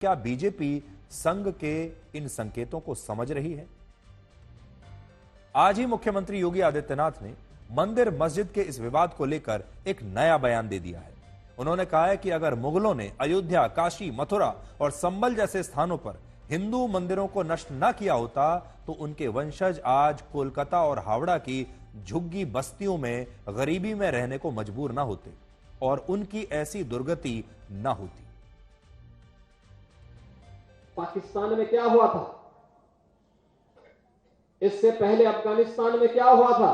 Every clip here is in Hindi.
क्या बीजेपी संघ के इन संकेतों को समझ रही है? आज ही मुख्यमंत्री योगी आदित्यनाथ ने मंदिर मस्जिद के इस विवाद को लेकर एक नया बयान दे दिया है। उन्होंने कहा है कि अगर मुगलों ने अयोध्या, काशी, मथुरा और संबल जैसे स्थानों पर हिंदू मंदिरों को नष्ट न किया होता तो उनके वंशज आज कोलकाता और हावड़ा की झुग्गी बस्तियों में गरीबी में रहने को मजबूर ना होते और उनकी ऐसी दुर्गति न होती। पाकिस्तान में क्या हुआ था, इससे पहले अफगानिस्तान में क्या हुआ था,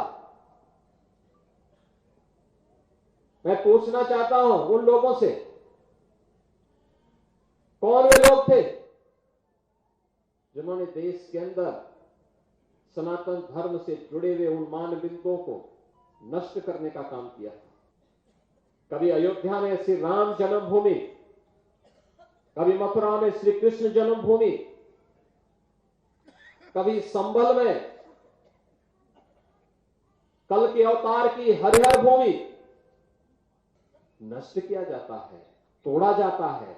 मैं पूछना चाहता हूं उन लोगों से, कौन वे लोग थे जिन्होंने देश के अंदर सनातन धर्म से जुड़े हुए उन मानबिंदुओं को नष्ट करने का काम किया था। कभी अयोध्या में श्री राम जन्मभूमि, कभी मथुरा में श्री कृष्ण जन्मभूमि, कभी संबल में कल के अवतार की हरिहर भूमि नष्ट किया जाता है, तोड़ा जाता है,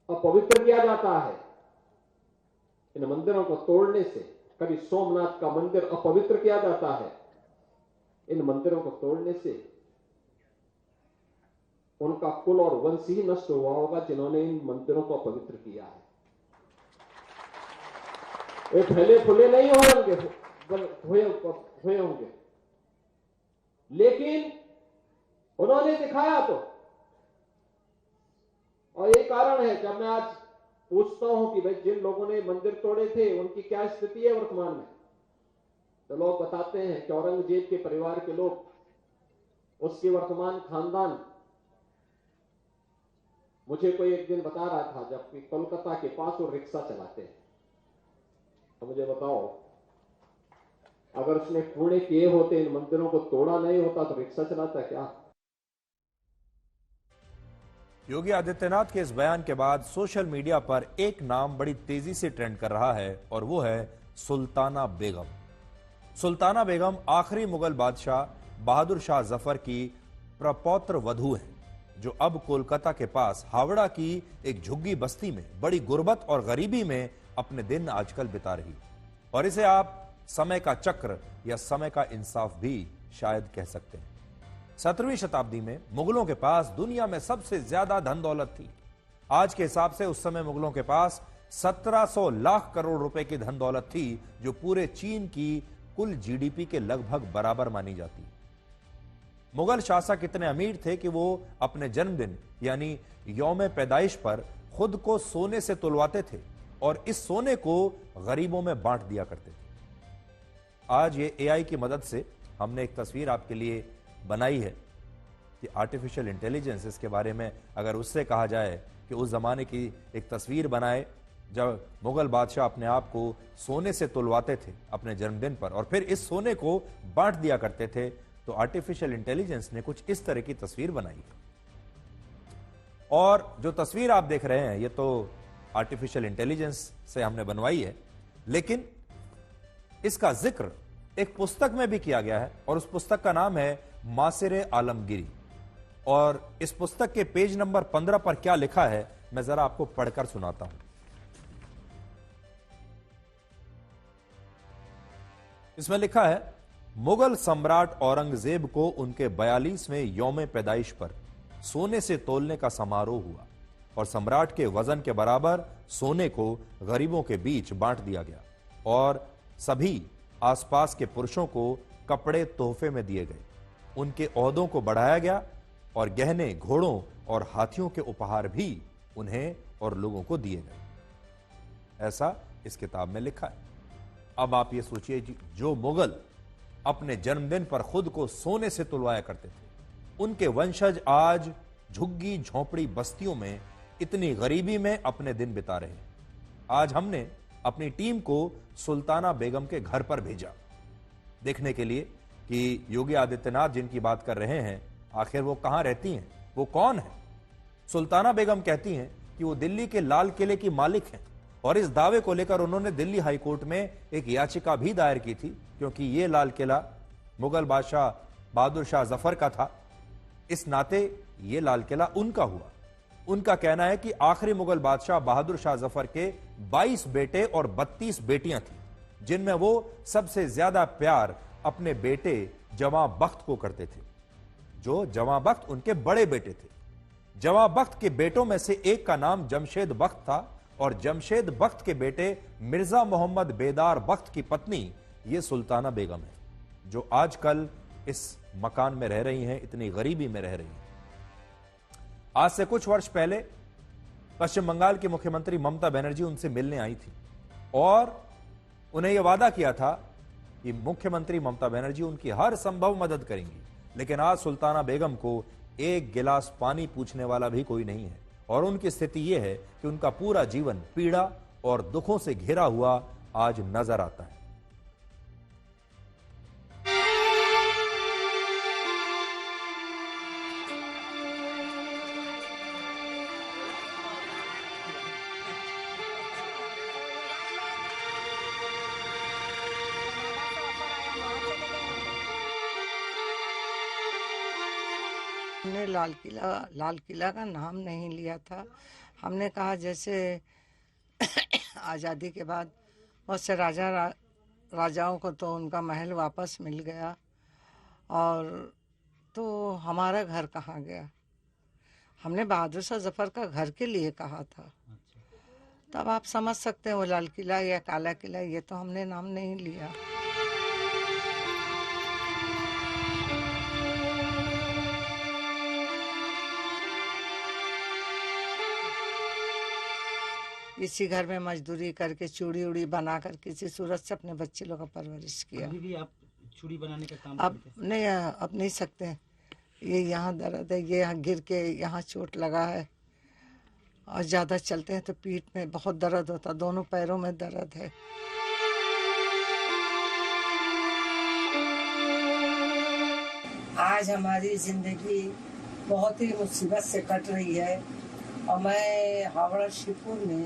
अपवित्र किया जाता है। इन मंदिरों को तोड़ने से, कभी सोमनाथ का मंदिर अपवित्र किया जाता है, इन मंदिरों को तोड़ने से उनका कुल और वंश ही नष्ट हुआ होगा जिन्होंने इन मंदिरों को अपवित्र किया है। वे फैले फुले नहीं हुए होंगे, लेकिन उन्होंने दिखाया तो। और ये कारण है जब मैं आज पूछता हूं कि भाई जिन लोगों ने मंदिर तोड़े थे उनकी क्या स्थिति है वर्तमान में, तो लोग बताते हैं कि औरंगजेब के परिवार के लोग, उसके वर्तमान खानदान, मुझे कोई एक दिन बता रहा था जबकि कोलकाता के पास वो रिक्शा चलाते हैं, तो मुझे बताओ अगर उसने टूणे किए होते, इन मंदिरों को तोड़ा नहीं होता तो रिक्शा चलाता क्या? योगी आदित्यनाथ के इस बयान के बाद सोशल मीडिया पर एक नाम बड़ी तेजी से ट्रेंड कर रहा है और वो है सुल्ताना बेगम। सुल्ताना बेगम आखिरी मुगल बादशाह बहादुर शाह जफर की प्रपौत्र वधू हैं, जो अब कोलकाता के पास हावड़ा की एक झुग्गी बस्ती में बड़ी गुर्बत और गरीबी में अपने दिन आजकल बिता रही। और इसे आप समय का चक्र या समय का इंसाफ भी शायद कह सकते हैं। 17वीं शताब्दी में मुगलों के पास दुनिया में सबसे ज्यादा धन दौलत थी। आज के हिसाब से उस समय मुगलों के पास 1700 लाख करोड़ रुपए की धन दौलत थी, जो पूरे चीन की कुल जीडीपी के लगभग बराबर मानी जाती। मुगल शासक इतने अमीर थे कि वो अपने जन्मदिन यानी यौम पैदाइश पर खुद को सोने से तुलवाते थे और इस सोने को गरीबों में बांट दिया करते थे। आज ये एआई की मदद से हमने एक तस्वीर आपके लिए बनाई है कि आर्टिफिशियल इंटेलिजेंस, इसके बारे में अगर उससे कहा जाए कि उस जमाने की एक तस्वीर बनाए जब मुगल बादशाह अपने आप को सोने से तुलवाते थे अपने जन्मदिन पर और फिर इस सोने को बांट दिया करते थे, तो आर्टिफिशियल इंटेलिजेंस ने कुछ इस तरह की तस्वीर बनाई। और जो तस्वीर आप देख रहे हैं ये तो आर्टिफिशियल इंटेलिजेंस से हमने बनवाई है, लेकिन इसका जिक्र एक पुस्तक में भी किया गया है और उस पुस्तक का नाम है मासिरे आलमगीरी। और इस पुस्तक के पेज नंबर 15 पर क्या लिखा है मैं जरा आपको पढ़कर सुनाता हूं। इसमें लिखा है, मुगल सम्राट औरंगजेब को उनके 42वें यौम पैदाइश पर सोने से तोलने का समारोह हुआ और सम्राट के वजन के बराबर सोने को गरीबों के बीच बांट दिया गया और सभी आसपास के पुरुषों को कपड़े तोहफे में दिए गए। उनके ओहदों को बढ़ाया गया और गहने, घोड़ों और हाथियों के उपहार भी उन्हें और लोगों को दिए गए। ऐसा इस किताब में लिखा है। अब आप ये सोचिए, जो मुगल अपने जन्मदिन पर खुद को सोने से तुलवाया करते थे, उनके वंशज आज झुग्गी झोंपड़ी बस्तियों में इतनी गरीबी में अपने दिन बिता रहे हैं। आज हमने अपनी टीम को सुल्ताना बेगम के घर पर भेजा देखने के लिए कि योगी आदित्यनाथ जिनकी बात कर रहे हैं आखिर वो कहां रहती हैं, वो कौन है। सुल्ताना बेगम कहती हैं कि वो दिल्ली के लाल किले की मालिक हैं और इस दावे को लेकर उन्होंने दिल्ली हाईकोर्ट में एक याचिका भी दायर की थी, क्योंकि ये लाल किला मुगल बादशाह बहादुर शाह जफर का था। इस नाते ये लाल किला उनका हुआ। उनका कहना है कि आखिरी मुगल बादशाह बहादुर शाह जफर के 22 बेटे और 32 बेटियां थीं, जिनमें वो सबसे ज्यादा प्यार अपने बेटे जवां बख्त को करते थे। जो जवां बख्त उनके बड़े बेटे थे। जवां बख्त के बेटों में से एक का नाम जमशेद बख्त था और जमशेद बख्त के बेटे मिर्जा मोहम्मद बेदार बख्त की पत्नी ये सुल्ताना बेगम है, जो आजकल इस मकान में रह रही हैं, इतनी गरीबी में रह रही हैं। आज से कुछ वर्ष पहले पश्चिम बंगाल की मुख्यमंत्री ममता बनर्जी उनसे मिलने आई थी और उन्हें यह वादा किया था कि मुख्यमंत्री ममता बनर्जी उनकी हर संभव मदद करेंगी। लेकिन आज सुल्ताना बेगम को एक गिलास पानी पूछने वाला भी कोई नहीं है और उनकी स्थिति यह है कि उनका पूरा जीवन पीड़ा और दुखों से घिरा हुआ आज नजर आता है। हमने लाल किला का नाम नहीं लिया था। हमने कहा जैसे आज़ादी के बाद बहुत से राजाओं को तो उनका महल वापस मिल गया और तो हमारा घर कहाँ गया। हमने बहादुर शाह जफर का घर के लिए कहा था। तब आप समझ सकते हैं वो लाल किला या काला किला, ये तो हमने नाम नहीं लिया। इसी घर में मजदूरी करके चूड़ी उड़ी बनाकर किसी सूरत से अपने बच्चे लोग का परवरिश किया। अभी भी आप चूड़ी बनाने का काम अब नहीं, अब नहीं सकते। ये यहाँ दर्द है, ये यहाँ गिर के यहाँ चोट लगा है और ज़्यादा चलते हैं तो पीठ में बहुत दर्द होता, दोनों पैरों में दर्द है। आज हमारी जिंदगी बहुत ही मुसीबत से कट रही है और मैं हावड़ा शिवपुर में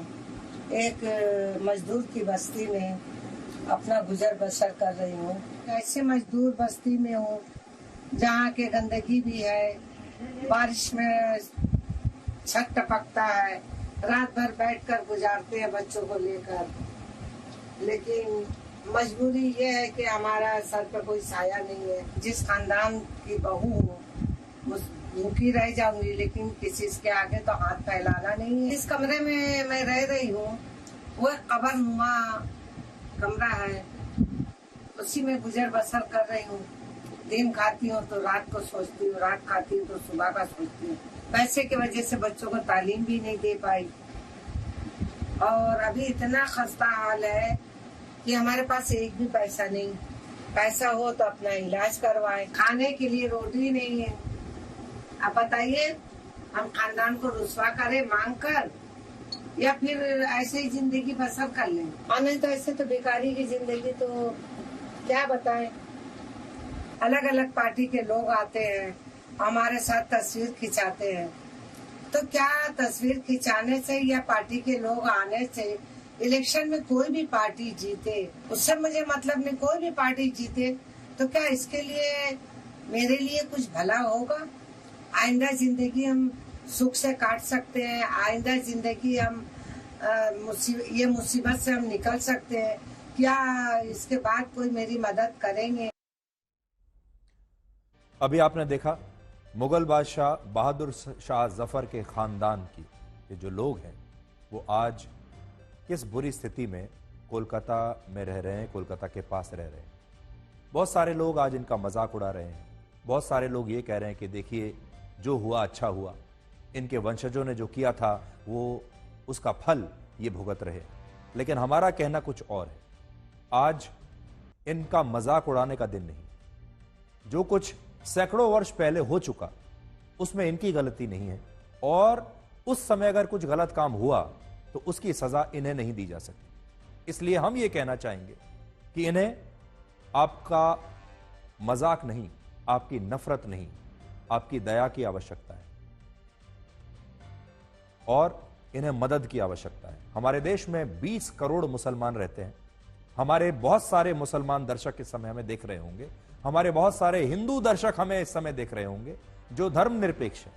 एक मजदूर की बस्ती में अपना गुजर बसर कर रही हूँ। ऐसे मजदूर बस्ती में हूँ जहाँ के गंदगी भी है, बारिश में छत टपकता है, रात भर बैठकर गुजारते हैं बच्चों को लेकर। लेकिन मजबूरी ये है कि हमारा सर पर कोई साया नहीं है। जिस खानदान की बहू हूँ भूखी रह जाऊंगी, लेकिन किसी के आगे तो हाथ फैलाना नहीं है। इस कमरे में मैं रह रही हूँ, वो कब्रनुमा कमरा है, उसी में गुजर बसर कर रही हूँ। दिन खाती हूँ तो रात को सोचती हूँ, रात खाती हूँ तो सुबह का सोचती हूँ। पैसे की वजह से बच्चों को तालीम भी नहीं दे पाई और अभी इतना खस्ता हाल है कि हमारे पास एक भी पैसा नहीं। पैसा हो तो अपना इलाज करवाए, खाने के लिए रोटी नहीं है। अब बताइए, हम खानदान को रुसवा करें मांग कर या फिर ऐसे ही जिंदगी बसर कर लें? और नहीं तो ऐसे तो बेकारी की जिंदगी, तो क्या बताएं। अलग अलग पार्टी के लोग आते हैं, हमारे साथ तस्वीर खिंचाते हैं। तो क्या तस्वीर खिंचाने से या पार्टी के लोग आने से इलेक्शन में कोई भी पार्टी जीते, उससे मुझे मतलब नहीं। कोई भी पार्टी जीते तो क्या इसके लिए मेरे लिए कुछ भला होगा? आइंदा जिंदगी हम सुख से काट सकते हैं, आइंदा जिंदगी हम ये मुसीबत से हम निकल सकते हैं क्या? इसके बाद कोई मेरी मदद करेंगे? अभी आपने देखा मुगल बादशाह बहादुर शाह जफर के खानदान की ये जो लोग हैं वो आज किस बुरी स्थिति में कोलकाता में रह रहे हैं, कोलकाता के पास रह रहे हैं। बहुत सारे लोग आज इनका मजाक उड़ा रहे हैं। बहुत सारे लोग ये कह रहे हैं कि देखिए जो हुआ अच्छा हुआ, इनके वंशजों ने जो किया था वो उसका फल ये भुगत रहे। लेकिन हमारा कहना कुछ और है। आज इनका मजाक उड़ाने का दिन नहीं। जो कुछ सैकड़ों वर्ष पहले हो चुका उसमें इनकी गलती नहीं है और उस समय अगर कुछ गलत काम हुआ तो उसकी सजा इन्हें नहीं दी जा सकती। इसलिए हम ये कहना चाहेंगे कि इन्हें आपका मजाक नहीं, आपकी नफरत नहीं, आपकी दया की आवश्यकता है और इन्हें मदद की आवश्यकता है। हमारे देश में 20 करोड़ मुसलमान रहते हैं। हमारे बहुत सारे मुसलमान दर्शक इस समय हमें देख रहे होंगे, हमारे बहुत सारे हिंदू दर्शक हमें इस समय देख रहे होंगे जो धर्मनिरपेक्ष हैं।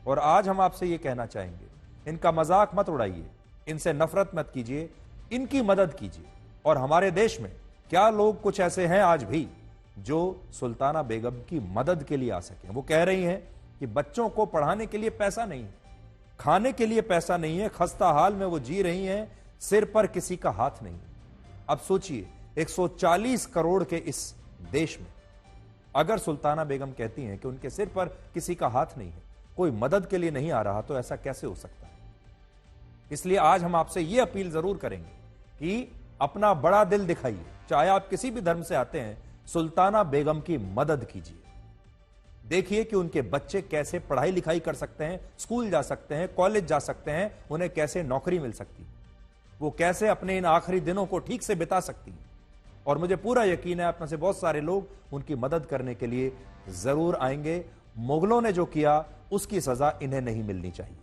और आज हम आपसे यह कहना चाहेंगे, इनका मजाक मत उड़ाइए, इनसे नफरत मत कीजिए, इनकी मदद कीजिए। और हमारे देश में क्या लोग कुछ ऐसे हैं आज भी जो सुल्ताना बेगम की मदद के लिए आ सके? वो कह रही हैं कि बच्चों को पढ़ाने के लिए पैसा नहीं है, खाने के लिए पैसा नहीं है, खस्ता हाल में वो जी रही हैं, सिर पर किसी का हाथ नहीं है। अब सोचिए 140 करोड़ के इस देश में अगर सुल्ताना बेगम कहती हैं कि उनके सिर पर किसी का हाथ नहीं है, कोई मदद के लिए नहीं आ रहा, तो ऐसा कैसे हो सकता है? इसलिए आज हम आपसे यह अपील जरूर करेंगे कि अपना बड़ा दिल दिखाइए, चाहे आप किसी भी धर्म से आते हैं, सुल्ताना बेगम की मदद कीजिए। देखिए कि उनके बच्चे कैसे पढ़ाई लिखाई कर सकते हैं, स्कूल जा सकते हैं, कॉलेज जा सकते हैं, उन्हें कैसे नौकरी मिल सकती है, वो कैसे अपने इन आखिरी दिनों को ठीक से बिता सकती है। और मुझे पूरा यकीन है आप में से बहुत सारे लोग उनकी मदद करने के लिए जरूर आएंगे। मुगलों ने जो किया उसकी सजा इन्हें नहीं मिलनी चाहिए।